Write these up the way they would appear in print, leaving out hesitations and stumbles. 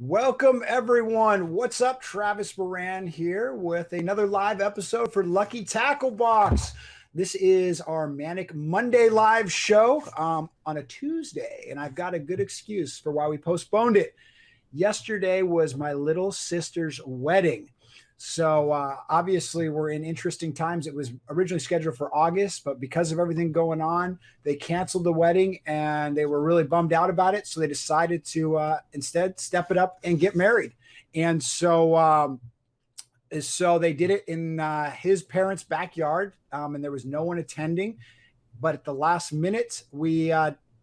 Welcome, everyone. What's up? Travis Moran here with another live episode for Lucky Tackle Box. This is our Manic Monday live show on a Tuesday, and I've got a good excuse for why we postponed it. Yesterday was my little sister's wedding. So obviously we're in interesting times. It was originally scheduled for August, but because of everything going on, they canceled the wedding and they were really bummed out about it. So they decided to instead step it up and get married. And so they did it in his parents' backyard, and there was no one attending. But at the last minute, we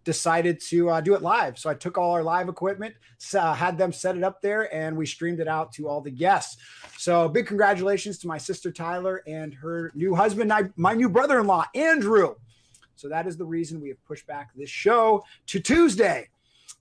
decided to do it live. So I took all our live equipment, had them set it up there, and we streamed it out to all the guests. So big congratulations to my sister Tyler and her new husband, my new brother-in-law, Andrew. So that is the reason we have pushed back this show to Tuesday.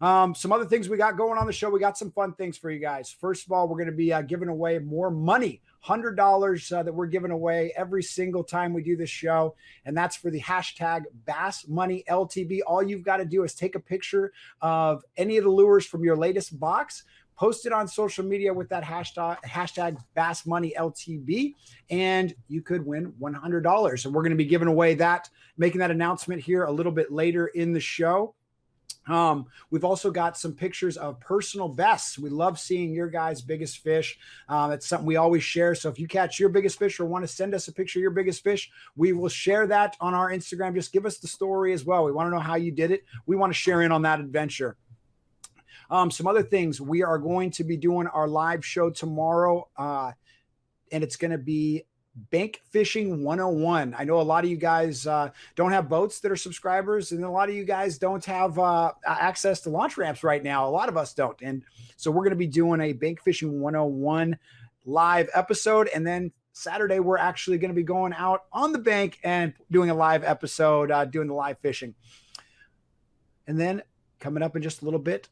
Some other things we got going on the show. We got some fun things for you guys. First of all, we're going to be giving away more money, $100 that we're giving away every single time we do this show. And that's for the hashtag Bass Money LTB. All you've got to do is take a picture of any of the lures from your latest box, post it on social media with that hashtag Bass Money LTB, and you could win $100. And we're going to be giving away that, making that announcement here a little bit later in the show. We've also got some pictures of personal bests. We love seeing your guys' biggest fish. It's something we always share. So if you catch your biggest fish or want to send us a picture of your biggest fish, we will share that on our Instagram. Just give us the story as well. We want to know how you did it. We want to share in on that adventure. Some other things, we are going to be doing our live show tomorrow, and it's going to be Bank Fishing 101. I know a lot of you guys don't have boats that are subscribers, and a lot of you guys don't have access to launch ramps right now. A lot of us don't. And so we're going to be doing a Bank Fishing 101 live episode. And then Saturday, we're actually going to be going out on the bank and doing a live episode, doing the live fishing. And then coming up in just a little bit,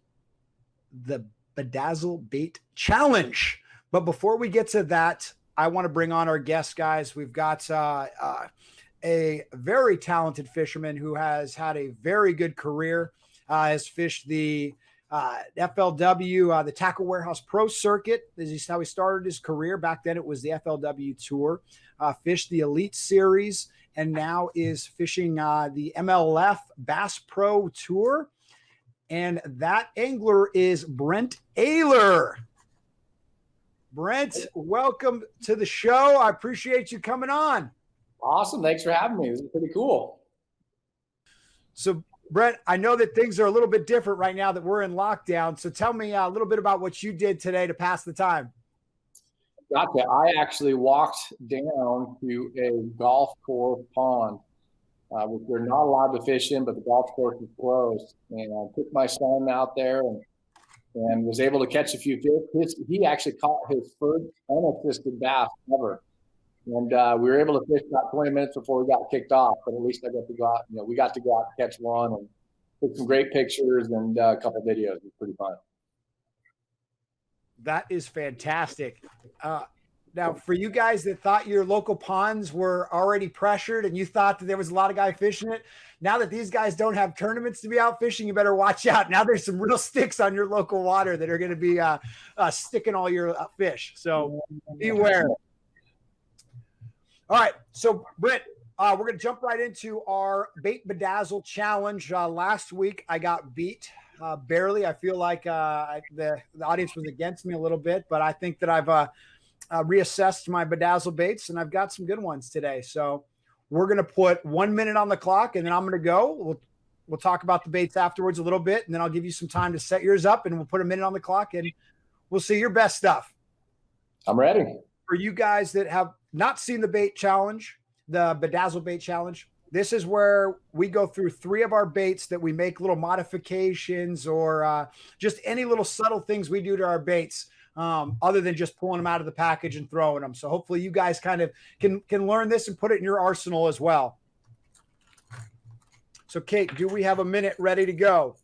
the Bedazzle Bait Challenge. But before we get to that, I want to bring on our guest, guys. We've got a very talented fisherman who has had a very good career, has fished the FLW, the Tackle Warehouse Pro Circuit. This is how he started his career. Back then it was the FLW Tour, fished the Elite Series, and now is fishing the MLF Bass Pro Tour. And that angler is Brent Ehrler. Brent, welcome to the show. I appreciate you coming on. Awesome. Thanks for having me. This is pretty cool. So, Brent, I know that things are a little bit different right now that we're in lockdown. So tell me a little bit about what you did today to pass the time. Gotcha. I actually walked down to a golf course pond, which we're not allowed to fish in, but the golf course is closed. And I took my son out there and was able to catch a few fish. He actually caught his first unassisted bass ever. And we were able to fish about 20 minutes before we got kicked off, but at least I got to go out, we got to go out and catch one and took some great pictures and a couple of videos. It was pretty fun. That is fantastic. Now, for you guys that thought your local ponds were already pressured and you thought that there was a lot of guys fishing it, now that these guys don't have tournaments to be out fishing, you better watch out. Now there's some real sticks on your local water that are going to be sticking all your fish. So beware. All right. So, Britt, we're going to jump right into our Bait Badazzle challenge. Last week, I got beat barely. I feel like the audience was against me a little bit, but I think that I've reassessed my Bedazzle baits, and I've got some good ones today. So we're going to put 1 minute on the clock, and then I'm going to go. We'll talk about the baits afterwards a little bit, and then I'll give you some time to set yours up, and we'll put a minute on the clock, and we'll see your best stuff. I'm ready. For you guys that have not seen the bait challenge, the Bedazzle bait challenge, this is where we go through 3 of our baits that we make little modifications or just any little subtle things we do to our baits. Other than just pulling them out of the package and throwing them. So hopefully you guys kind of can learn this and put it in your arsenal as well. So Kate, do we have a minute ready to go?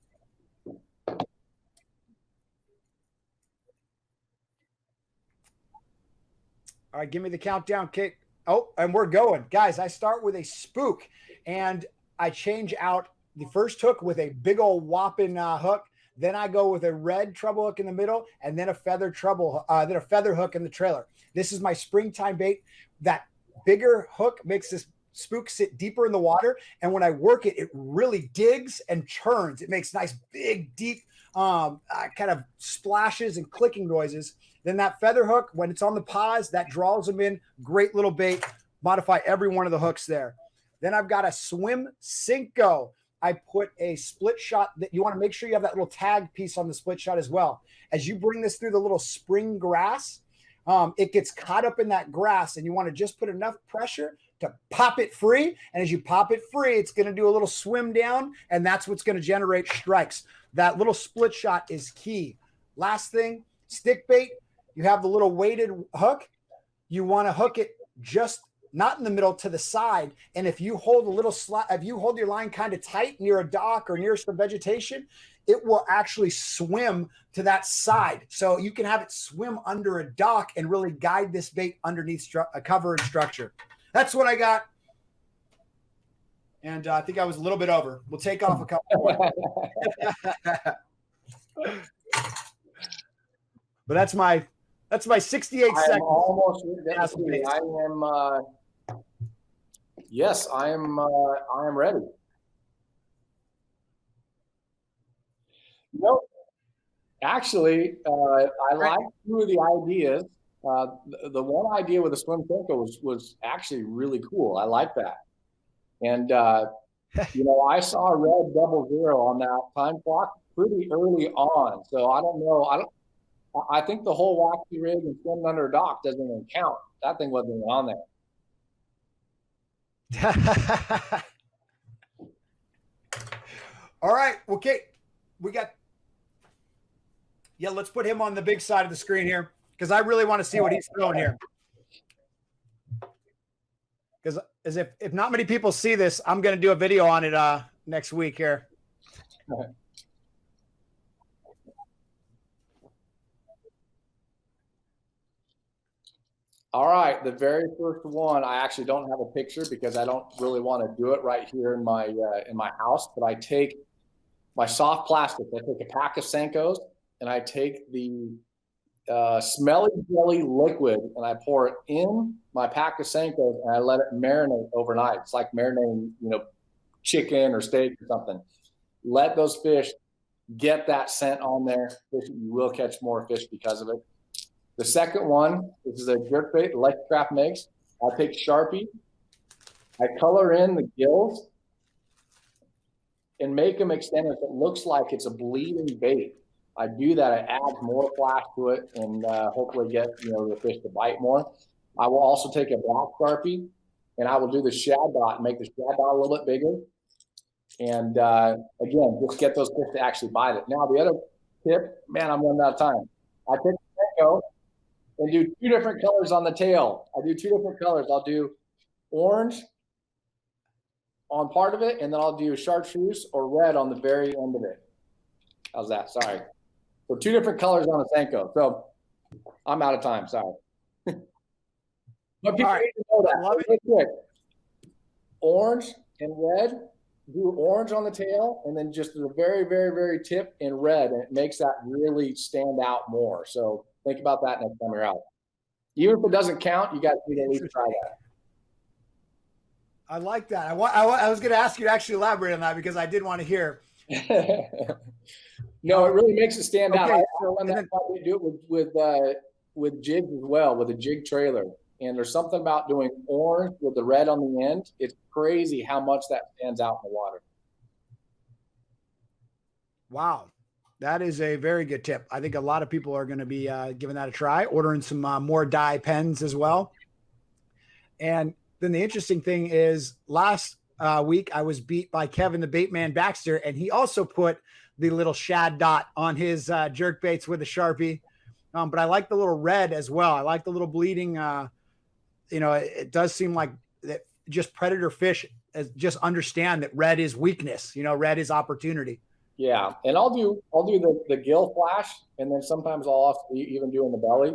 All right, give me the countdown, Kate. Oh, and we're going. Guys, I start with a spook, and I change out the first hook with a big old whopping hook. Then I go with a red treble hook in the middle, and then a feather hook in the trailer. This is my springtime bait. That bigger hook makes this spook sit deeper in the water, and when I work it, it really digs and churns. It makes nice, big, deep kind of splashes and clicking noises. Then that feather hook, when it's on the pause, that draws them in. Great little bait. Modify every one of the hooks there. Then I've got a Swim Cinco. I put a split shot that you want to make sure you have that little tag piece on the split shot as well. As you bring this through the little spring grass, it gets caught up in that grass, and you want to just put enough pressure to pop it free. And as you pop it free, it's going to do a little swim down, and that's what's going to generate strikes. That little split shot is key. Last thing, stick bait. You have the little weighted hook. You want to hook it just not in the middle, to the side. And if you hold a little if you hold your line kind of tight near a dock or near some vegetation, it will actually swim to that side. So you can have it swim under a dock and really guide this bait underneath a cover and structure. That's what I got. And I think I was a little bit over. We'll take off a couple more. But that's my 68 seconds. Almost. I am. Yes, I am ready. No, actually, I like two of the ideas. The one idea with the Swim Cinco was actually really cool. I like that. And I saw a red 00 on that time clock pretty early on. So I don't know. I think the whole waxy rig and swimming under a dock doesn't even count. That thing wasn't even on there. All right. Okay. Let's put him on the big side of the screen here, because I really want to see what he's throwing here. Because if not many people see this, I'm going to do a video on it next week here. All right, the very first one, I actually don't have a picture because I don't really want to do it right here in my house. But I take my soft plastic. I take a pack of Senkos, and I take the smelly jelly liquid, and I pour it in my pack of Senkos, and I let it marinate overnight. It's like marinating, chicken or steak or something. Let those fish get that scent on there. You will catch more fish because of it. The second one, this is a jerk bait Electrocraft makes. I take Sharpie, I color in the gills, and make them extended so it looks like it's a bleeding bait. I do that. I add more flash to it and hopefully get the fish to bite more. I will also take a black Sharpie, and I will do the shad dot and make the shad dot a little bit bigger. And again, just get those fish to actually bite it. Now the other tip, man, I'm running out of time. I take the Senko and do two different colors on the tail. I do two different colors. I'll do orange on part of it, and then I'll do chartreuse or red on the very end of it. How's that? Sorry. So two different colors on a Senko. So I'm out of time. Sorry. But people need to know that. Love it. Quick. Orange and red. Do orange on the tail, and then just the very, very, very tip in red, and it makes that really stand out more. So think about that next time you're out. Even if it doesn't count, you guys need to at least try that. I like that. I was going to ask you to actually elaborate on that because I did want to hear. No, it really makes it stand out. I probably do it with jigs as well, with a jig trailer. And there's something about doing orange with the red on the end. It's crazy how much that stands out in the water. Wow. That is a very good tip. I think a lot of people are going to be giving that a try, ordering some more dye pens as well. And then the interesting thing is last week I was beat by Kevin, the bait man Baxter, and he also put the little shad dot on his jerk baits with a Sharpie. But I like the little red as well. I like the little bleeding. It does seem like that just predator fish just understand that red is weakness. Red is opportunity. Yeah, and I'll do the gill flash, and then sometimes I'll also even do in the belly.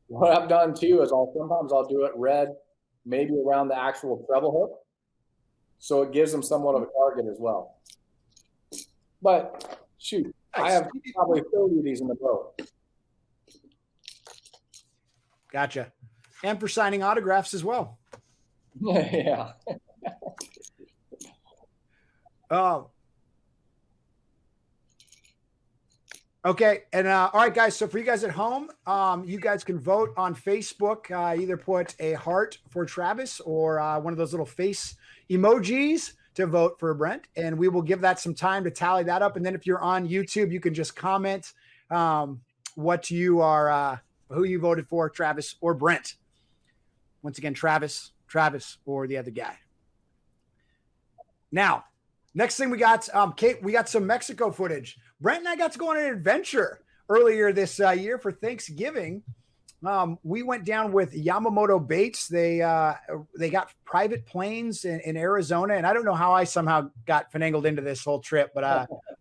What I've done too is sometimes I'll do it red, maybe around the actual treble hook, so it gives them somewhat of a target as well. But shoot, I have probably 30 of these in the boat. Gotcha. And for signing autographs as well. Yeah. Oh. Okay. And all right, guys. So for you guys at home, you guys can vote on Facebook. Either put a heart for Travis or one of those little face emojis to vote for Brent. And we will give that some time to tally that up. And then if you're on YouTube, you can just comment what you are, who you voted for, Travis or Brent. Once again, Travis, or the other guy. Now, next thing we got, Kate, we got some Mexico footage. Brent and I got to go on an adventure earlier this year for Thanksgiving. We went down with Yamamoto Baits. They got private planes in Arizona, and I don't know how I somehow got finagled into this whole trip, but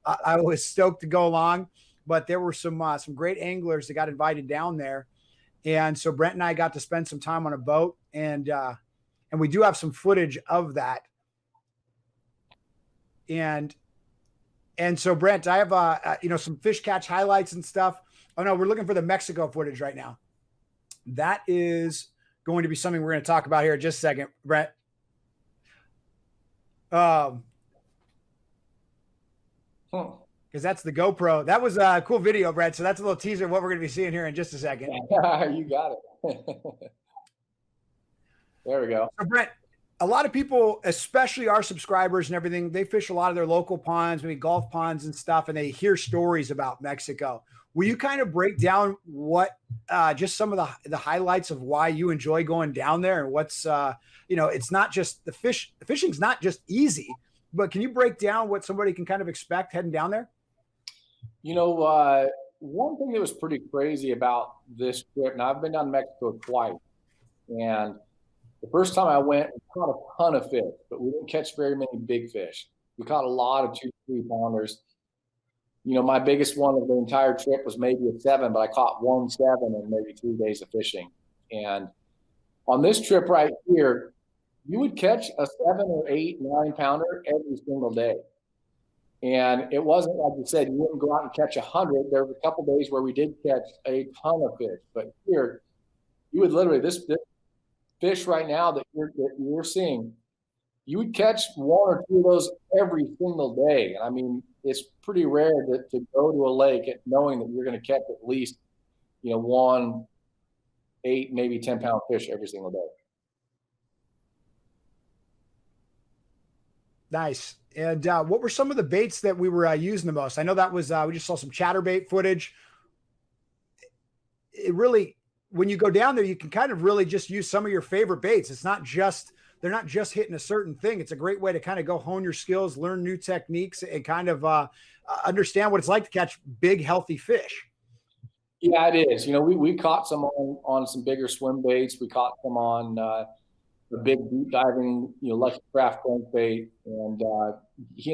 I was stoked to go along. But there were some great anglers that got invited down there, and so Brent and I got to spend some time on a boat, and we do have some footage of that. And so Brent, I have some fish catch highlights and stuff. Oh no, we're looking for the Mexico footage right now. That is going to be something we're going to talk about here in just a second, Brent. Because that's the GoPro. That was a cool video, Brent. So that's a little teaser of what we're going to be seeing here in just a second. You got it. There we go. So Brent, a lot of people, especially our subscribers and everything, they fish a lot of their local ponds, maybe golf ponds and stuff, and they hear stories about Mexico. Will you kind of break down what just some of the highlights of why you enjoy going down there, and what's it's not just the fishing's not just easy, but can you break down what somebody can kind of expect heading down there? One thing that was pretty crazy about this trip, and I've been down to Mexico twice, and the first time I went, we caught a ton of fish, but we didn't catch very many big fish. We caught a lot of 2-3 pounders. My biggest one of the entire trip was maybe a 7, but I caught 1 7 in maybe 3 days of fishing. And on this trip right here, you would catch a 7 or 8, 9 pounder every single day. And it wasn't like you said, you wouldn't go out and catch 100. There were a couple days where we did catch a ton of fish, but here you would literally this fish right now that you're seeing, you would catch 1 or 2 of those every single day. I mean, it's pretty rare to go to a lake knowing that you're going to catch at least, 1, 8, maybe 10-pound fish every single day. Nice. And what were some of the baits that we were using the most? I know that was, we just saw some chatterbait footage. It really, when you go down there, you can kind of really just use some of your favorite baits. It's not just, they're not just hitting a certain thing. It's a great way to kind of go hone your skills, learn new techniques, and kind of understand what it's like to catch big, healthy fish. Yeah, it is. We caught some on some bigger swim baits. We caught some on the big deep diving, Lucky Craft crankbait. And,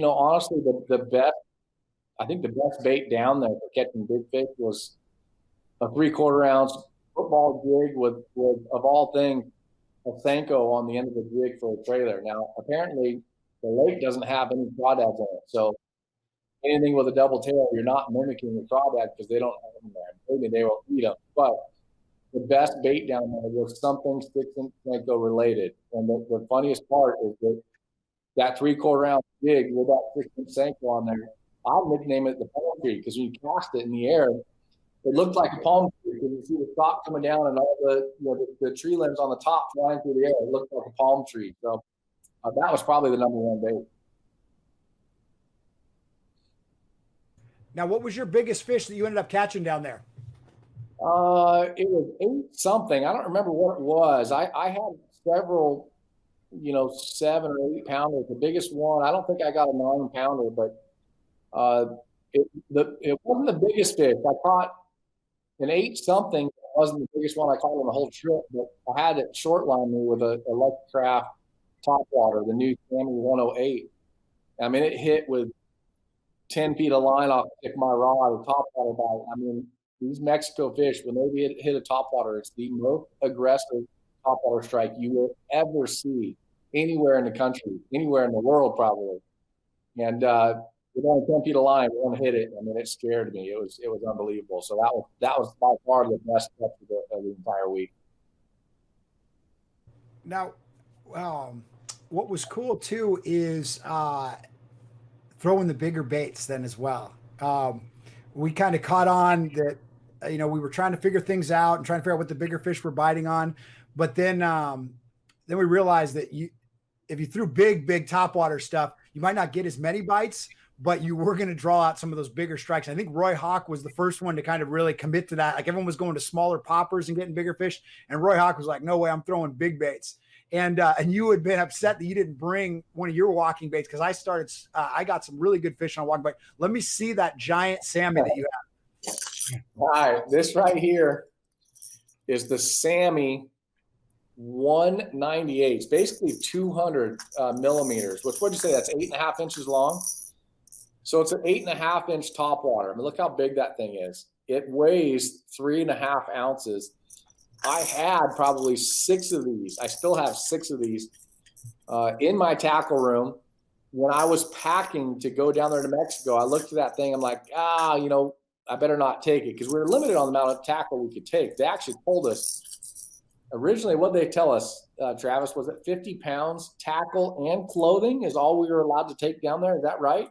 honestly, I think the best bait down there for catching big fish was a 3/4 ounce football jig with of all things, a Senko on the end of the jig for a trailer. Now, apparently, the lake doesn't have any crawdads in it. So anything with a double tail, you're not mimicking the crawdad because they don't have them there. Maybe they will eat them. But the best bait down there was something 6-inch Senko related. And the funniest part is that 3/4 ounce jig with that 6-inch Senko on there, I'll nickname it the palm tree because when you cast it in the air, it looked like a palm tree. You can see the stalk coming down and all the tree limbs on the top flying through the air. It looked like a palm tree. So that was probably the #1 bait. Now, what was your biggest fish that you ended up catching down there? It was 8 something. I don't remember what it was. I had several, 7 or 8 pounders. The biggest one, I don't think I got a 9 pounder, but it wasn't the biggest fish. I caught an 8 something. It wasn't the biggest one I caught on the whole trip, but I had it short line me with a Lucky Craft topwater, the new Sammy 108. I mean, it hit with 10 feet of line off my rod, a topwater bite. I mean, these Mexico fish, when they hit a topwater, it's the most aggressive topwater strike you will ever see anywhere in the country, anywhere in the world probably. And with only 10 feet of line, one hit it. I mean, it scared me. It was unbelievable. So that was by far the best catch of the entire week. Now, what was cool too is throwing the bigger baits then as well. We kind of caught on that, we were trying to figure things out and trying to figure out what the bigger fish were biting on. But then we realized that if you threw big topwater stuff, you might not get as many bites, but you were going to draw out some of those bigger strikes. I think Roy Hawk was the first one to kind of really commit to that. Like everyone was going to smaller poppers and getting bigger fish. And Roy Hawk was like, no way, I'm throwing big baits. And you had been upset that you didn't bring one of your walking baits. Cause I got some really good fish on a walking bait. Let me see that giant salmon that you have. All right. This right here is the Sammy 198. It's basically 200 millimeters, which what'd you say? That's 8.5 inches long. So it's an 8.5 inch topwater. I mean, look how big that thing is. It weighs 3.5 ounces. I had probably 6 of these. I still have 6 of these in my tackle room. When I was packing to go down there to Mexico, I looked at that thing. I'm like, I better not take it because we were limited on the amount of tackle we could take. They actually told us originally what they tell us, Travis, was that 50 pounds tackle and clothing is all we were allowed to take down there. Is that right?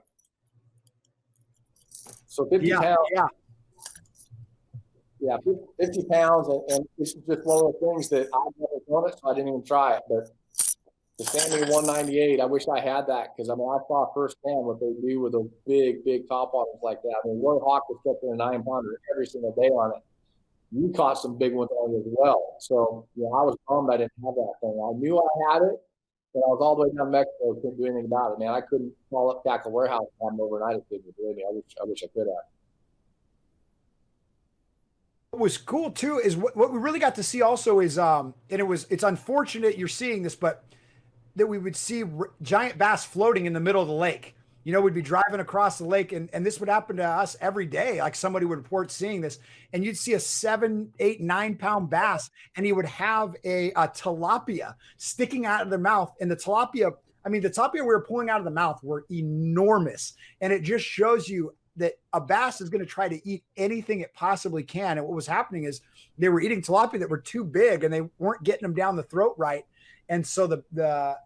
So 50 pounds. Yeah, 50 pounds, and this is just one of the things that I've never done it, so I didn't even try it. But the Sammy 198, I wish I had that because I saw firsthand what they do with those big topwaters like that. I mean, Roy Hawk was catching a 9-pounder every single day on it. You caught some big ones on it as well. So, I was bummed I didn't have that thing. I knew I had it, but I was all the way down to Mexico, couldn't do anything about it. Man, I couldn't call up Tackle Warehouse and have them overnight if they believe me. I wish I could have. What was cool too is what we really got to see also is it's unfortunate you're seeing this, but that we would see giant bass floating in the middle of the lake. We'd be driving across the lake and this would happen to us every day. Like somebody would report seeing this and you'd see a 7, 8, 9-pound bass and he would have a tilapia sticking out of their mouth. And the tilapia we were pulling out of the mouth were enormous. And it just shows you that a bass is going to try to eat anything it possibly can. And what was happening is they were eating tilapia that were too big and they weren't getting them down the throat right. And so the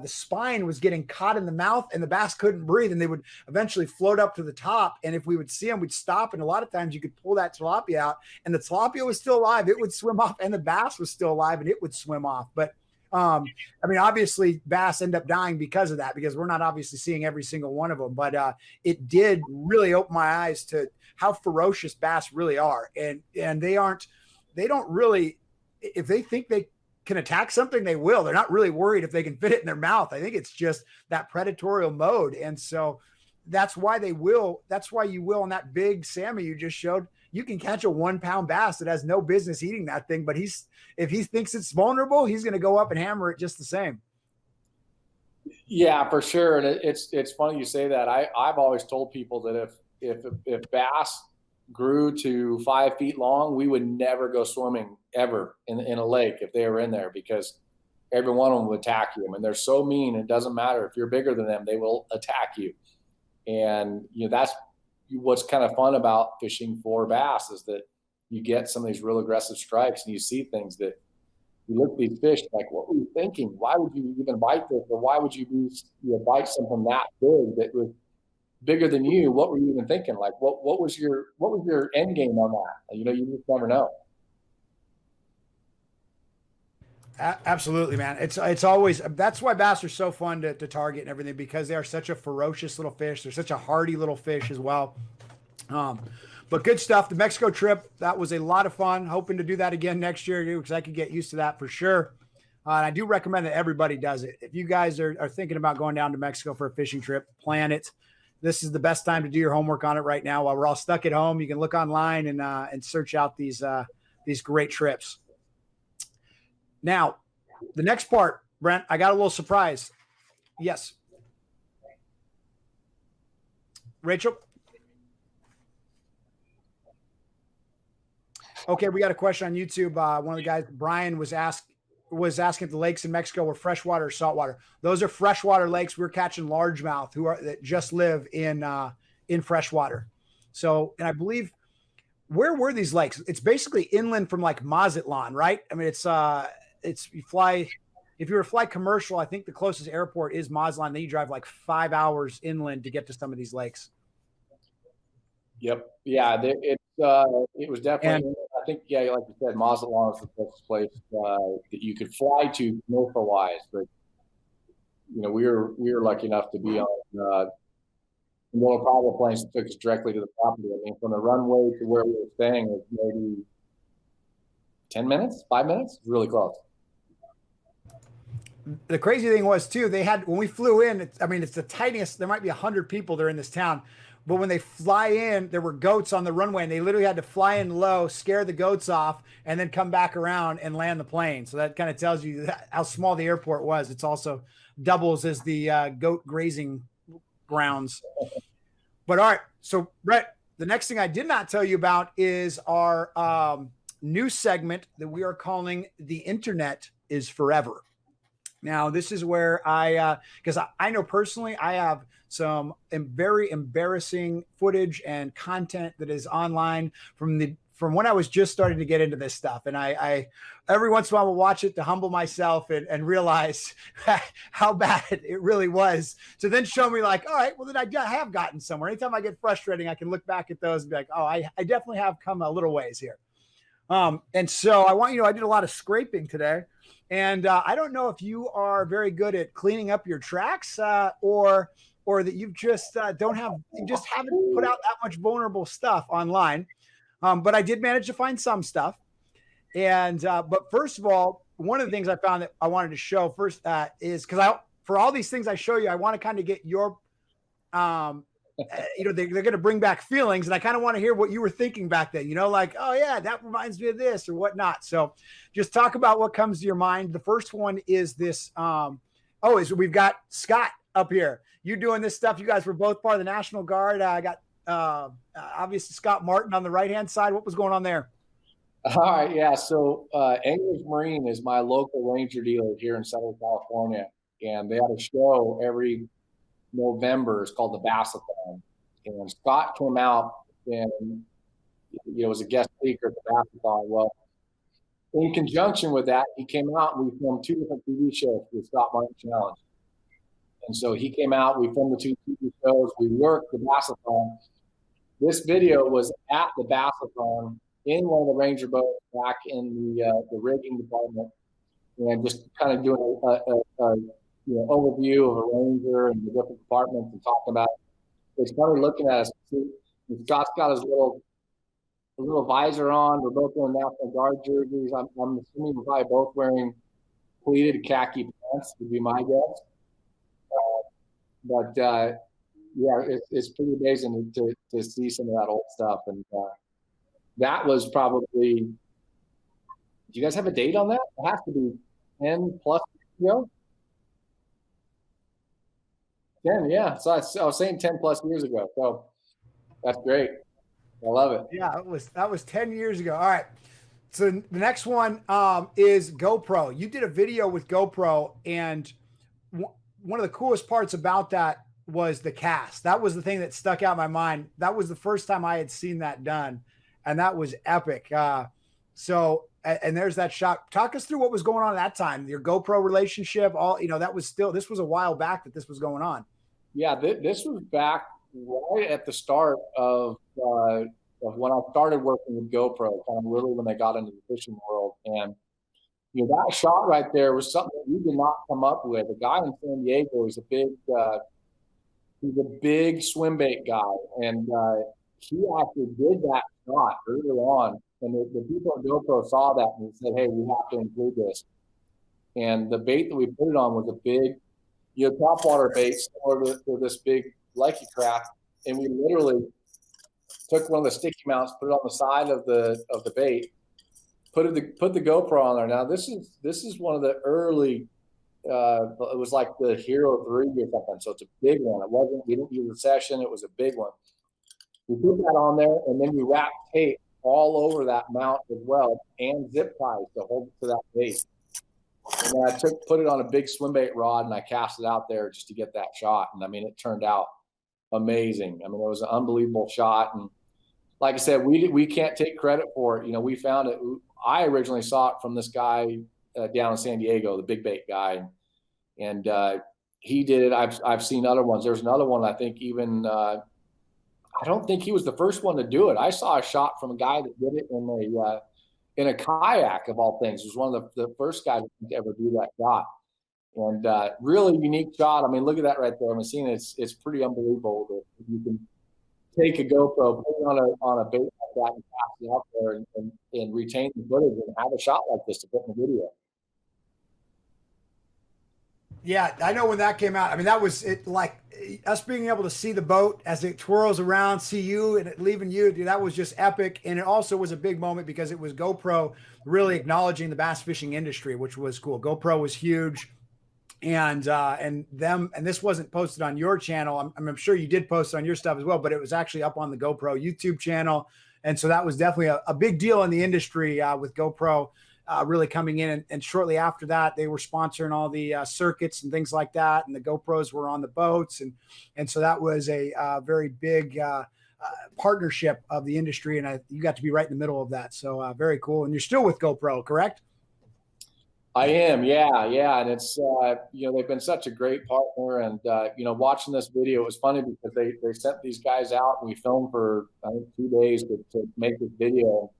spine was getting caught in the mouth and the bass couldn't breathe and they would eventually float up to the top. And if we would see them, we'd stop. And a lot of times you could pull that tilapia out and the tilapia was still alive. It would swim off and the bass was still alive and it would swim off. But obviously bass end up dying because of that, because we're not obviously seeing every single one of them, but it did really open my eyes to how ferocious bass really are. And they don't really, if they think they can attack something, they will. They're not really worried if they can fit it in their mouth. I think it's just that predatorial mode. And so that's why you will on that big Sammy you just showed. You can catch a 1-pound bass that has no business eating that thing, but if he thinks it's vulnerable, he's going to go up and hammer it just the same. Yeah, for sure. And it's funny you say that. I've always told people that if bass grew to 5 feet long, we would never go swimming ever in a lake if they were in there because every one of them would attack you. I mean, they're so mean. It doesn't matter if you're bigger than them, they will attack you. And that's what's kind of fun about fishing for bass is that you get some of these real aggressive strikes and you see things that you look at these fish like, what were you thinking? Why would you even bite this? Or why would you bite something that big that was bigger than you? What were you even thinking? Like, what was your end game on that? You just never know. Absolutely, man. It's always, that's why bass are so fun to target and everything, because they are such a ferocious little fish. They're such a hardy little fish as well. But good stuff. The Mexico trip, that was a lot of fun. Hoping to do that again next year because I could get used to that for sure. And I do recommend that everybody does it. If you guys are thinking about going down to Mexico for a fishing trip, plan it. This is the best time to do your homework on it right now. While we're all stuck at home, you can look online and search out these great trips. Now, the next part, Brent, I got a little surprise. Yes. Rachel? Okay, we got a question on YouTube. One of the guys, Brian, was asked was asking if the lakes in Mexico were freshwater or saltwater. Those are freshwater lakes. We're catching largemouth that just live in freshwater. So, and I believe, where were these lakes? It's basically inland from like Mazatlan, right? I mean, it's you fly, if you were to fly commercial, I think the closest airport is Mazatlan. Then you drive like 5 hours inland to get to some of these lakes. Yep. Yeah. It was definitely. And I think, yeah, like you said, Mazatlan is the best place that you could fly to commercial wise. But we were lucky enough to be on more private planes that took us directly to the property. I mean, from the runway to where we were staying was maybe 10 minutes, 5 minutes. It's really close. The crazy thing was too, they had, when we flew in, it's the tiniest, there might be 100 people there in this town, but when they fly in, there were goats on the runway and they literally had to fly in low, scare the goats off, and then come back around and land the plane. So that kind of tells you how small the airport was. It's also doubles as the goat grazing grounds. But all right, so Brett, the next thing I did not tell you about is our new segment that we are calling The Internet is Forever. Now, this is where because I know personally, I have some very embarrassing footage and content that is online from when I was just starting to get into this stuff. And I every once in a while will watch it to humble myself and realize how bad it really was, to then show me like, all right, well, then I have gotten somewhere. Anytime I get frustrating, I can look back at those and be like, oh, I definitely have come a little ways here. And so I did a lot of scraping today. And I don't know if you are very good at cleaning up your tracks or that you just haven't put out that much vulnerable stuff online. But I did manage to find some stuff. And but first of all, one of the things I found that I wanted to show first is because for all these things I show you, I want to kind of get your they're going to bring back feelings, and I kind of want to hear what you were thinking back then, like, oh yeah, that reminds me of this or whatnot. So just talk about what comes to your mind. The first one is this, is we've got Scott up here. You doing this stuff. You guys were both part of the National Guard. I got obviously Scott Martin on the right-hand side. What was going on there? All right. Yeah. So Anglers Marine is my local ranger dealer here in Southern California. And they have a show every November. It's called the Bedazzle. And Scott came out and was a guest speaker at the Bedazzle. Well, in conjunction with that, he came out and we filmed 2 different TV shows for the Scott Martin Challenge. And so he came out, we filmed the 2 TV shows, we worked the Bedazzle. This video was at the Bedazzle in one of the Ranger boats back in the rigging department, and just kind of doing a overview of a Ranger and the different departments and talking about it. They started looking at us. Scott's got his little visor on. We're both wearing National Guard jerseys. I'm assuming we're probably both wearing pleated khaki pants, would be my guess. It's pretty amazing to see some of that old stuff. And that was probably, do you guys have a date on that? It has to be 10 plus years ago. 10, yeah. So I was saying 10 plus years ago. So that's great. I love it. Yeah, that was 10 years ago. All right. So the next one is GoPro. You did a video with GoPro, and one of the coolest parts about that was the cast. That was the thing that stuck out in my mind. That was the first time I had seen that done, and that was epic. So there's that shot. Talk us through what was going on at that time, your GoPro relationship, this was a while back that this was going on. Yeah, this was back right at the start of when I started working with GoPro, kind of really when they got into the fishing world. And that shot right there was something that we did not come up with. A guy in San Diego is he's a big swim bait guy, and he actually did that shot early on. And the people at GoPro saw that and said, "Hey, we have to include this." And the bait that we put it on was a big, topwater bait, similar to this big likey craft. And we literally took one of the sticky mounts, put it on the side of the bait, put the GoPro on there. Now this is one of the early. It was like the Hero 3 or something. So it's a big one. We didn't use a session. It was a big one. We put that on there, and then we wrapped tape all over that mount as well, and zip ties to hold it to that bait. And I put it on a big swim bait rod and I cast it out there just to get that shot. And I mean, it turned out amazing. I mean, it was an unbelievable shot. And like I said, we can't take credit for it. You know, we found it. I originally saw it from this guy down in San Diego, the big bait guy, and he did it. I've seen other ones. There's another one. I think even I don't think he was the first one to do it. I saw a shot from a guy that did it in a kayak, of all things. It was one of the first guys to ever do that shot. And really unique shot. I mean, look at that right there. I'm seeing it's pretty unbelievable that you can take a GoPro, put it on a bait like that, and pass it out there and retain the footage and have a shot like this to put in the video. Yeah, I know when that came out. I mean, that was it. Like us being able to see the boat as it twirls around, see you and it leaving you. Dude, that was just epic. And it also was a big moment because it was GoPro really acknowledging the bass fishing industry, which was cool. GoPro was huge. And this wasn't posted on your channel. I'm sure you did post on your stuff as well, but it was actually up on the GoPro YouTube channel. And so that was definitely a big deal in the industry with GoPro really coming in. And shortly after that, they were sponsoring all the circuits and things like that. And the GoPros were on the boats. And so that was a very big partnership of the industry. And you got to be right in the middle of that. So very cool. And you're still with GoPro, correct? I am, yeah, and it's you know, they've been such a great partner, and you know, watching this video, it was funny because they sent these guys out and we filmed for I think 2 days to make this video.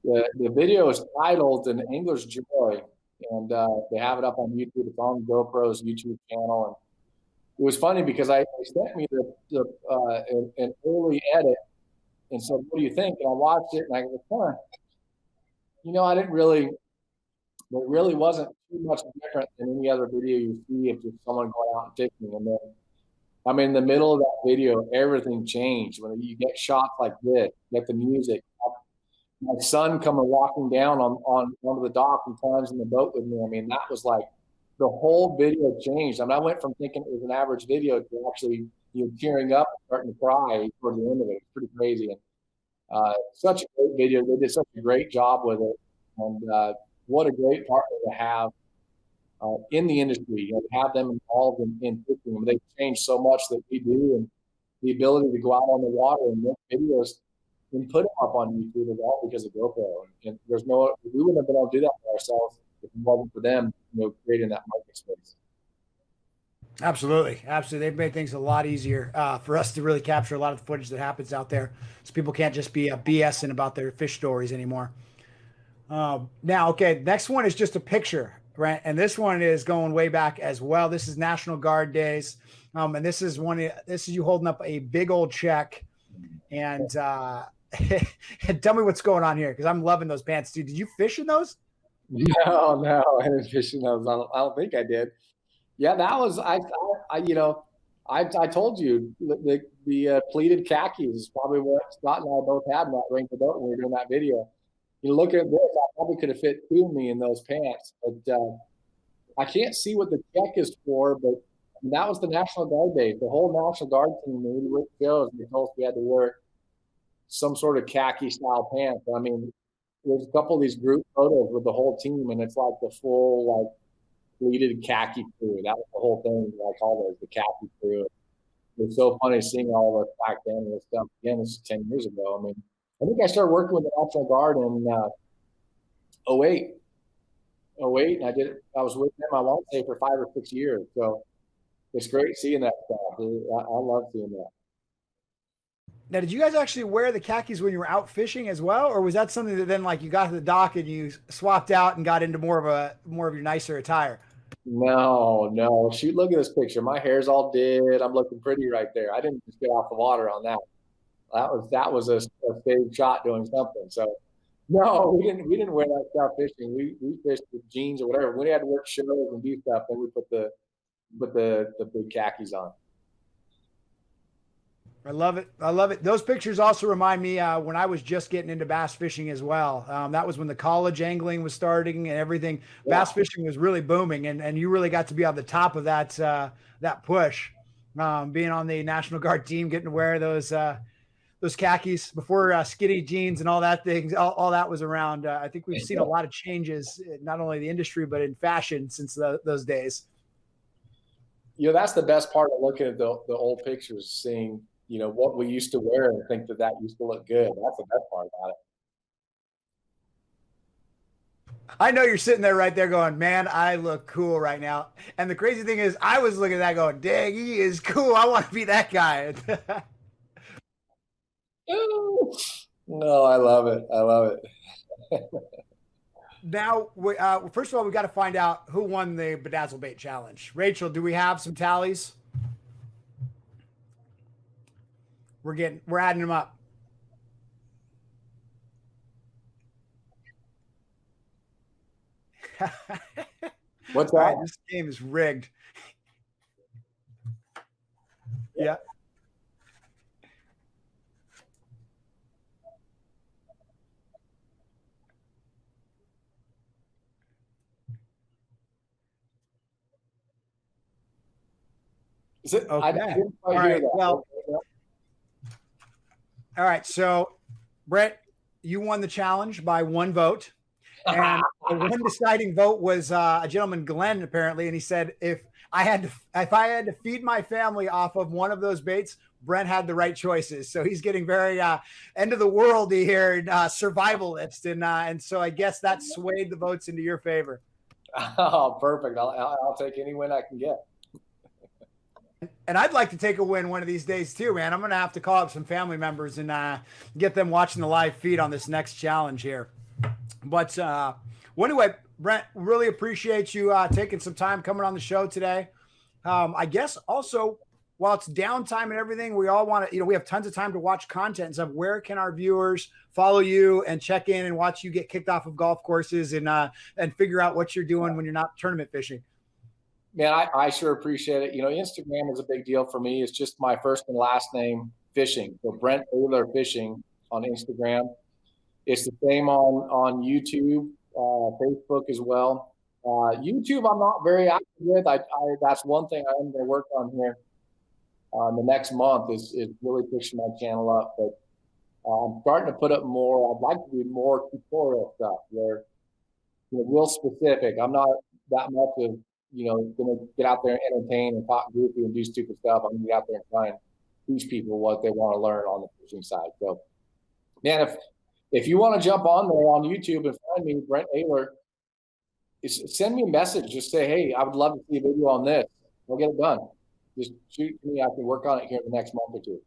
The video is titled "An Angler's Joy," and they have it up on YouTube. It's on GoPro's YouTube channel, and it was funny because they sent me an early edit and said, "What do you think?" And I watched it and I go, you know, it really wasn't too much different than any other video you see of just someone going out and fishing. And then, I mean, in the middle of that video, everything changed. When you get shots like this, you get the music. My son coming walking down onto the dock and climbs in the boat with me. I mean, that was like the whole video changed. I mean, I went from thinking it was an average video to actually, you know, tearing up and starting to cry toward the end of it. It's pretty crazy. And such a great video. They did such a great job with it. And what a great partner to have in the industry, you know, to have them involved in fishing. I mean, they've changed so much that we do, and the ability to go out on the water and make videos and put them up on YouTube is all because of GoPro. And we wouldn't have been able to do that for ourselves if it wasn't for them, you know, creating that market space. Absolutely. They've made things a lot easier for us to really capture a lot of the footage that happens out there, so people can't just be BSing about their fish stories anymore. Now, okay, next one is just a picture, right? And this one is going way back as well. This is National Guard days. And this is you holding up a big old check. And tell me what's going on here, because I'm loving those pants, dude. Did you fish in those? No, I didn't fish in those. I don't think I did. Yeah, that was, you know, I told you the pleated khakis is probably what Scott and I both had in that Wrinkle boat when we were doing that video. You look at this, I probably could have fit two of me in those pants, but I can't see what the check is for, but that was the National Guard day. The whole National Guard team, we worked shows, and they told us we had to wear some sort of khaki style pants. I mean, there's a couple of these group photos with the whole team, and it's like the full, like, pleated khaki crew. That was the whole thing, like all those, the khaki crew. It was so funny seeing all of us back then and this stuff. Again, this is 10 years ago. I mean, I think I started working with the National Guard in 08. And I was with them, I won't say, for 5 or 6 years. So it's great seeing that stuff. I love seeing that. Now, did you guys actually wear the khakis when you were out fishing as well? Or was that something that then, like, you got to the dock and you swapped out and got into more of your nicer attire? No. Shoot, look at this picture. My hair's all did. I'm looking pretty right there. I didn't just get off the water on that. That was a stage shot doing something. So no, we didn't wear that stuff fishing. We fished with jeans or whatever. When we had to work shows and do stuff, then we put the big khakis on. I love it. Those pictures also remind me when I was just getting into bass fishing as well. That was when the college angling was starting and everything. Yeah. Bass fishing was really booming, and you really got to be on the top of that push. Being on the National Guard team, getting to wear those those khakis, before skinny jeans and all that things, all that was around. I think we've seen a lot of changes, not only in the industry, but in fashion since those days. That's the best part of looking at the old pictures, seeing, what we used to wear and think that used to look good. That's the best part about it. I know you're sitting there right there going, man, I look cool right now. And the crazy thing is, I was looking at that going, dang, he is cool. I want to be that guy. No, I love it. I love it. Now, first of all, we got to find out who won the Bedazzle Bait Challenge. Rachel, do we have some tallies? We're adding them up. What's that? Right, this game is rigged. Yeah. Is it? Okay. All right. Well, all right. So, Brent, you won the challenge by 1 vote. And the one deciding vote was a gentleman, Glenn, apparently, and he said if I had to feed my family off of one of those baits, Brent had the right choices. So he's getting very end of the world here, survivalist, and so I guess that swayed the votes into your favor. Oh, perfect! I'll take any win I can get. And I'd like to take a win one of these days too, man. I'm going to have to call up some family members and get them watching the live feed on this next challenge here. But well, anyway, Brent, really appreciate you taking some time coming on the show today. I guess also, while it's downtime and everything, we all want to, we have tons of time to watch content and stuff. Where can our viewers follow you and check in and watch you get kicked off of golf courses and figure out what you're doing when you're not tournament fishing? Man, I sure appreciate it. Instagram is a big deal for me. It's just my first and last name, fishing. So Brent Ehrler Fishing on Instagram. It's the same on YouTube, Facebook as well. YouTube, I'm not very active with. That's one thing I'm going to work on here the next month is really pushing my channel up. But I'm starting to put up more. I'd like to do more tutorial stuff where, real specific. I'm not that much of, going to get out there and entertain and talk goofy and do stupid stuff. I'm going to get out there and try and teach people what they want to learn on the fishing side. So, man, if you want to jump on there on YouTube and find me, Brent Ehrler, send me a message. Just say, hey, I would love to see a video on this. We'll get it done. Just shoot me. I can work on it here in the next month or two.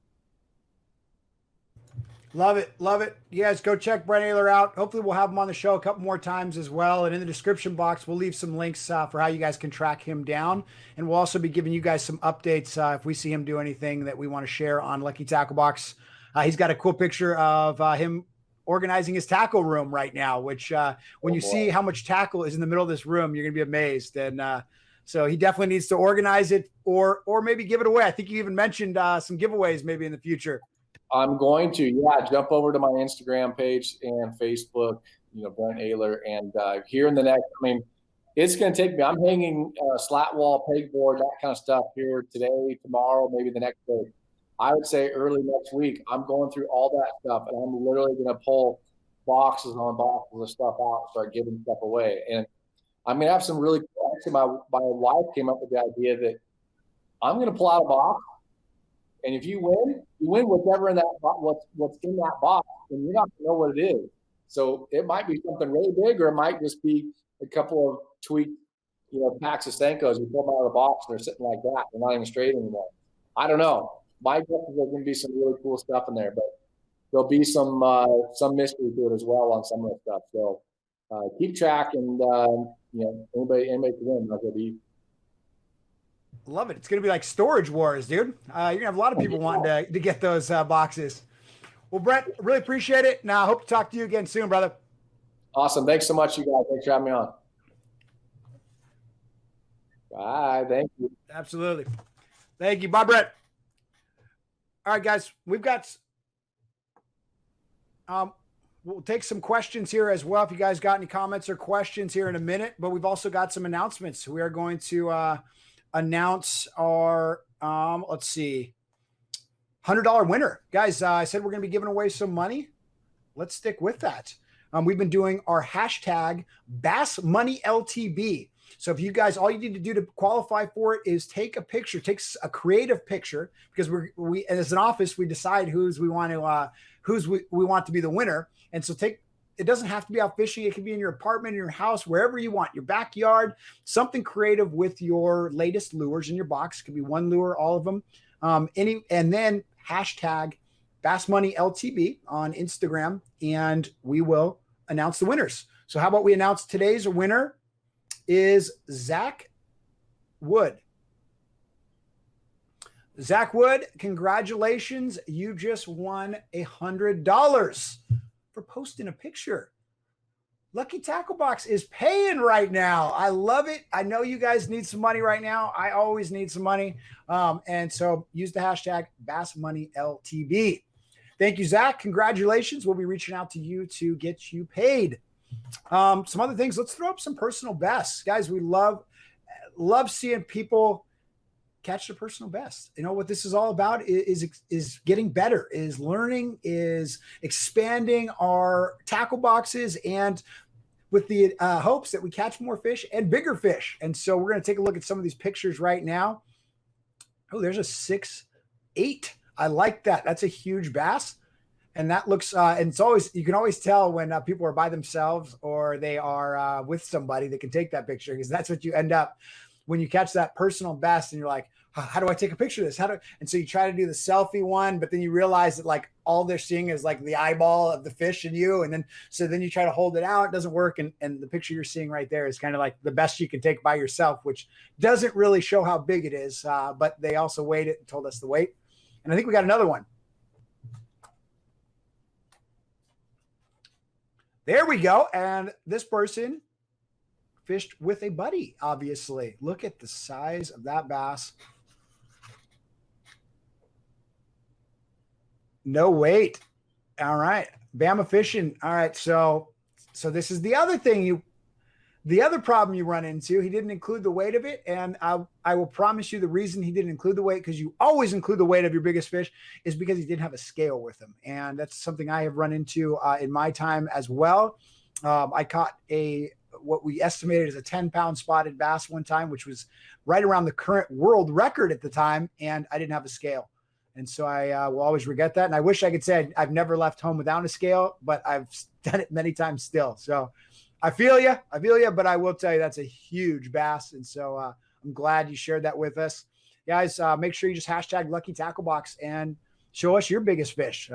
Love it. Love it. You guys go check Brent Ehrler out. Hopefully we'll have him on the show a couple more times as well. And in the description box, we'll leave some links for how you guys can track him down. And we'll also be giving you guys some updates if we see him do anything that we want to share on Lucky Tackle Box. He's got a cool picture of him organizing his tackle room right now, which when you see how much tackle is in the middle of this room, you're going to be amazed. And so he definitely needs to organize it or maybe give it away. I think you even mentioned some giveaways maybe in the future. I'm going to, jump over to my Instagram page and Facebook, Brent Ehrler. And here in the next, it's going to take me, I'm hanging slat wall, pegboard, that kind of stuff here today, tomorrow, maybe the next day. I would say early next week, I'm going through all that stuff, and I'm literally going to pull boxes on boxes of stuff out and start giving stuff away. And I'm going to have some really cool, actually, my wife came up with the idea that I'm going to pull out a box, and if you win whatever in that what's in that box, and you're not going to know what it is. So it might be something really big, or it might just be a couple of tweaked, packs of Senkos. You pull them out of the box, and they're sitting like that. They're not even straight anymore. I don't know. My guess is there's going to be some really cool stuff in there, but there'll be some mystery to it as well on some of the stuff. So keep track, and anybody can win. That's gonna be. Love it. It's going to be like Storage Wars, dude. You're going to have a lot of people wanting to get those boxes. Well, Brent, really appreciate it. Now, I hope to talk to you again soon, brother. Awesome. Thanks so much, you guys. Thanks for having me on. Bye. Thank you. Absolutely. Thank you. Bye, Brent. All right, guys, we've got we'll take some questions here as well. If you guys got any comments or questions here in a minute, but we've also got some announcements. We are going to announce our, let's see, $100 winner. Guys, I said we're going to be giving away some money. Let's stick with that. We've been doing our hashtag Bass Money LTB. So if you guys, all you need to do to qualify for it is take a picture, take a creative picture, because we as an office, we decide we want to be the winner. And so it doesn't have to be out fishing. It can be in your apartment, in your house, wherever you want, your backyard, something creative with your latest lures in your box. It could be one lure, all of them. And then hashtag Bass Money LTB on Instagram, and we will announce the winners. So how about we announce today's winner is Zach Wood. Zach Wood, congratulations. You just won $100 for posting a picture. Lucky Tackle Box is paying right now. I love it. I know you guys need some money right now. I always need some money. And so use the hashtag Bass Money LTB. Thank you, Zach. Congratulations. We'll be reaching out to you to get you paid. Some other things. Let's throw up some personal bests. Guys, we love seeing people catch their personal best. You know what this is all about is getting better, is learning, is expanding our tackle boxes, and with the hopes that we catch more fish and bigger fish. And so we're going to take a look at some of these pictures right now. Oh, there's a 6'8". I like that. That's a huge bass. And that looks, and it's always, you can always tell when people are by themselves or they are with somebody that can take that picture, because that's what you end up when you catch that personal best and you're like, how do I take a picture of this? And so you try to do the selfie one, but then you realize that like all they're seeing is like the eyeball of the fish and you. And then you try to hold it out, it doesn't work. And the picture you're seeing right there is kind of like the best you can take by yourself, which doesn't really show how big it is. But they also weighed it and told us the weight. And I think we got another one. There we go. And this person fished with a buddy, obviously. Look at the size of that bass. No weight. All right. Bama fishing. All right. So this is the other thing the other problem you run into. He didn't include the weight of it. And I will promise you the reason he didn't include the weight, because you always include the weight of your biggest fish, is because he didn't have a scale with him. And that's something I have run into in my time as well. I caught what we estimated as a 10-pound spotted bass one time, which was right around the current world record at the time. And I didn't have a scale. And so I will always regret that. And I wish I could say I've never left home without a scale, but I've done it many times still. So I feel you, but I will tell you that's a huge bass. And so I'm glad you shared that with us. Guys, make sure you just hashtag Lucky Tackle Box and show us your biggest fish.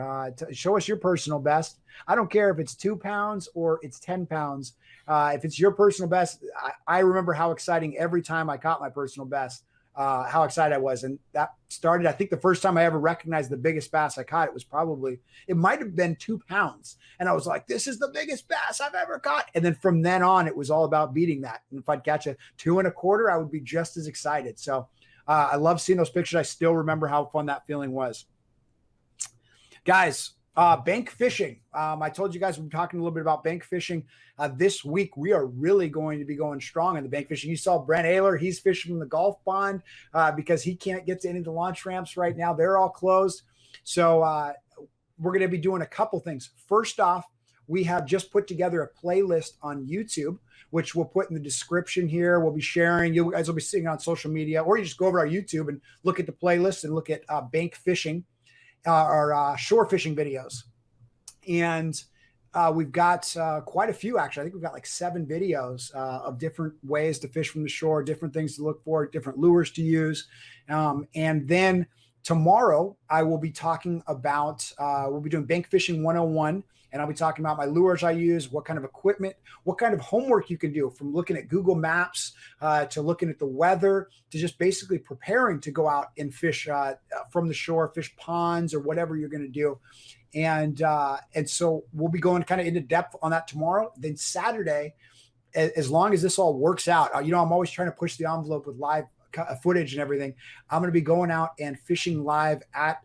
Show us your personal best. I don't care if it's 2 pounds or it's 10 pounds. If it's your personal best, I remember how exciting every time I caught my personal best, how excited I was. And that started, I think the first time I ever recognized the biggest bass I caught, it might've been 2 pounds. And I was like, this is the biggest bass I've ever caught. And then from then on, it was all about beating that. And if I'd catch a 2 1/4, I would be just as excited. So I love seeing those pictures. I still remember how fun that feeling was. Guys, bank fishing. I told you guys we're talking a little bit about bank fishing. This week, we are really going to be going strong in the bank fishing. You saw Brent Ehrler. He's fishing from the Gulf Pond because he can't get to any of the launch ramps right now. They're all closed. So we're going to be doing a couple things. First off, we have just put together a playlist on YouTube, which we'll put in the description here. We'll be sharing. You guys will be seeing it on social media, or you just go over to our YouTube and look at the playlist and look at bank fishing or shore fishing videos. And we've got quite a few, actually. I think we've got like 7 videos of different ways to fish from the shore, different things to look for, different lures to use. And then tomorrow I will be talking about, we'll be doing bank fishing 101. And I'll be talking about my lures I use, what kind of equipment, what kind of homework you can do, from looking at Google Maps to looking at the weather, to just basically preparing to go out and fish from the shore, fish ponds or whatever you're going to do. And so we'll be going kind of into depth on that tomorrow. Then Saturday, as long as this all works out, I'm always trying to push the envelope with live footage and everything. I'm going to be going out and fishing live at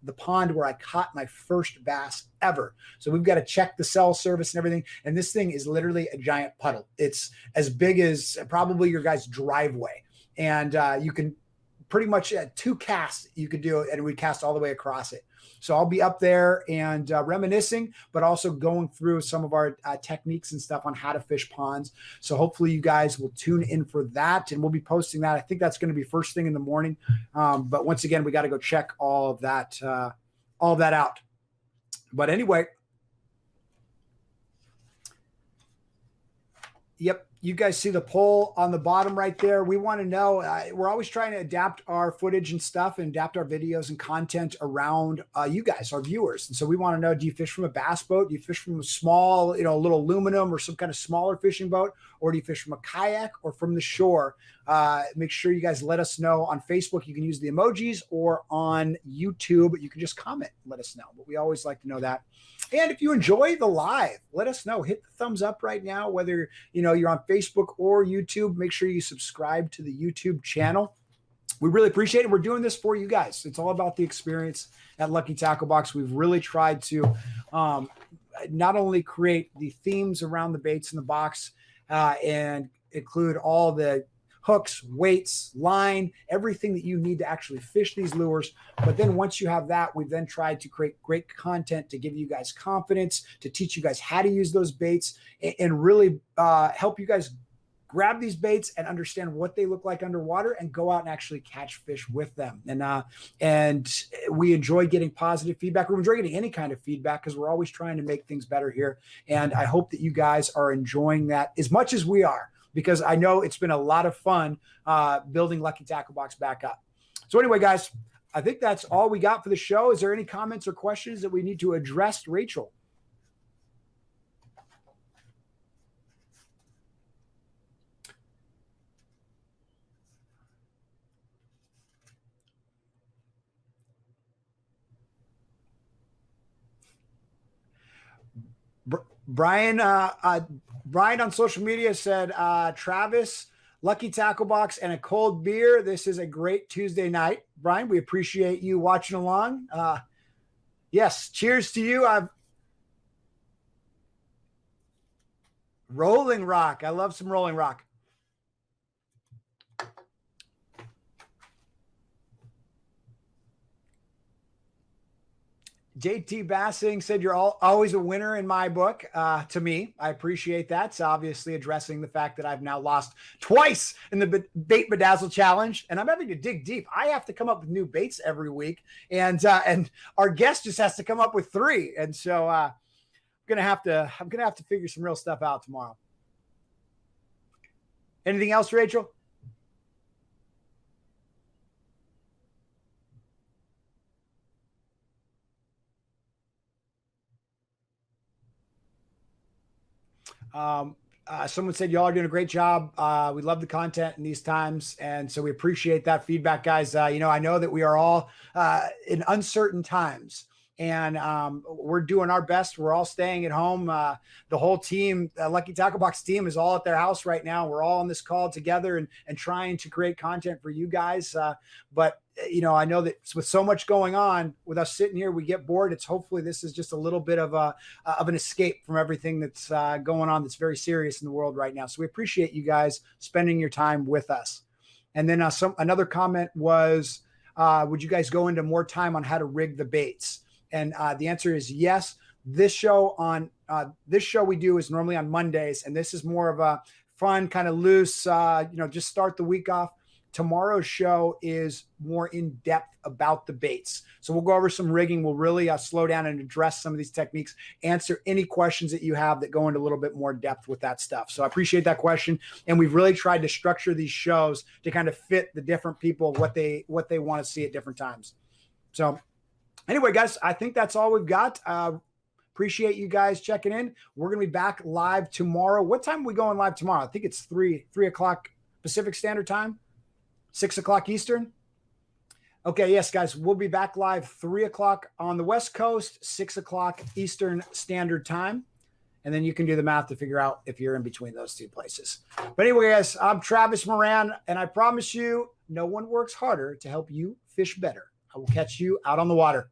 the pond where I caught my first bass ever. So we've got to check the cell service and everything. And this thing is literally a giant puddle. It's as big as probably your guy's driveway. And you can pretty much 2 casts you could do, and we cast all the way across it. So I'll be up there and reminiscing, but also going through some of our techniques and stuff on how to fish ponds. So hopefully you guys will tune in for that, and we'll be posting that. I think that's going to be first thing in the morning. But once again, we got to go check all of that out. But anyway, yep. You guys see the poll on the bottom right there. We want to know, we're always trying to adapt our footage and stuff and adapt our videos and content around you guys, our viewers. And so we want to know, do you fish from a bass boat? Do you fish from a small, a little aluminum or some kind of smaller fishing boat? Or do you fish from a kayak or from the shore? Make sure you guys let us know on Facebook. You can use the emojis, or on YouTube, you can just comment, let us know. But we always like to know that. And if you enjoy the live, let us know. Hit the thumbs up right now, whether you're on Facebook or YouTube. Make sure you subscribe to the YouTube channel. We really appreciate it. We're doing this for you guys. It's all about the experience at Lucky Tackle Box. We've really tried to not only create the themes around the baits in the box and include all the hooks, weights, line, everything that you need to actually fish these lures. But then once you have that, we've then tried to create great content to give you guys confidence, to teach you guys how to use those baits, and really help you guys grab these baits and understand what they look like underwater and go out and actually catch fish with them. And we enjoy getting positive feedback. We enjoy getting any kind of feedback because we're always trying to make things better here. And I hope that you guys are enjoying that as much as we are, because I know it's been a lot of fun building Lucky Tackle Box back up. So anyway, guys, I think that's all we got for the show. Is there any comments or questions that we need to address, Rachel? Brian on social media said, Travis, Lucky Tackle Box, and a cold beer. This is a great Tuesday night. Brian, we appreciate you watching along. Yes, cheers to you. Rolling Rock. I love some Rolling Rock. JT Bassing said, you're always a winner in my book. To me, I appreciate that. It's obviously addressing the fact that I've now lost twice in the Bait Badazzle challenge, and I'm having to dig deep. I have to come up with new baits every week, and our guest just has to come up with 3. And so I'm gonna have to figure some real stuff out tomorrow. Anything else, Rachel? Someone said y'all are doing a great job. We love the content in these times, and so we appreciate that feedback, guys. I know that we are all in uncertain times, and we're doing our best. We're all staying at home. The whole team, Lucky Tackle Box team, is all at their house right now. We're all on this call together and trying to create content for you guys. But I know that with so much going on with us sitting here, we get bored. Hopefully this is just a little bit of an escape from everything that's going on that's very serious in the world right now. So we appreciate you guys spending your time with us. And then another comment was, would you guys go into more time on how to rig the baits? And the answer is yes. This show we do is normally on Mondays, and this is more of a fun, kind of loose, just start the week off. Tomorrow's show is more in depth about the baits. So we'll go over some rigging. We'll really slow down and address some of these techniques, answer any questions that you have that go into a little bit more depth with that stuff. So I appreciate that question. And we've really tried to structure these shows to kind of fit the different people, what they want to see at different times. So anyway, guys, I think that's all we've got. Appreciate you guys checking in. We're going to be back live tomorrow. What time are we going live tomorrow? I think it's 3 o'clock Pacific Standard Time. 6 o'clock Eastern. Okay, yes, guys, we'll be back live 3 o'clock on the West Coast, 6 o'clock Eastern Standard Time. And then you can do the math to figure out if you're in between those 2 places. But anyway, guys, I'm Travis Moran, and I promise you, no one works harder to help you fish better. I will catch you out on the water.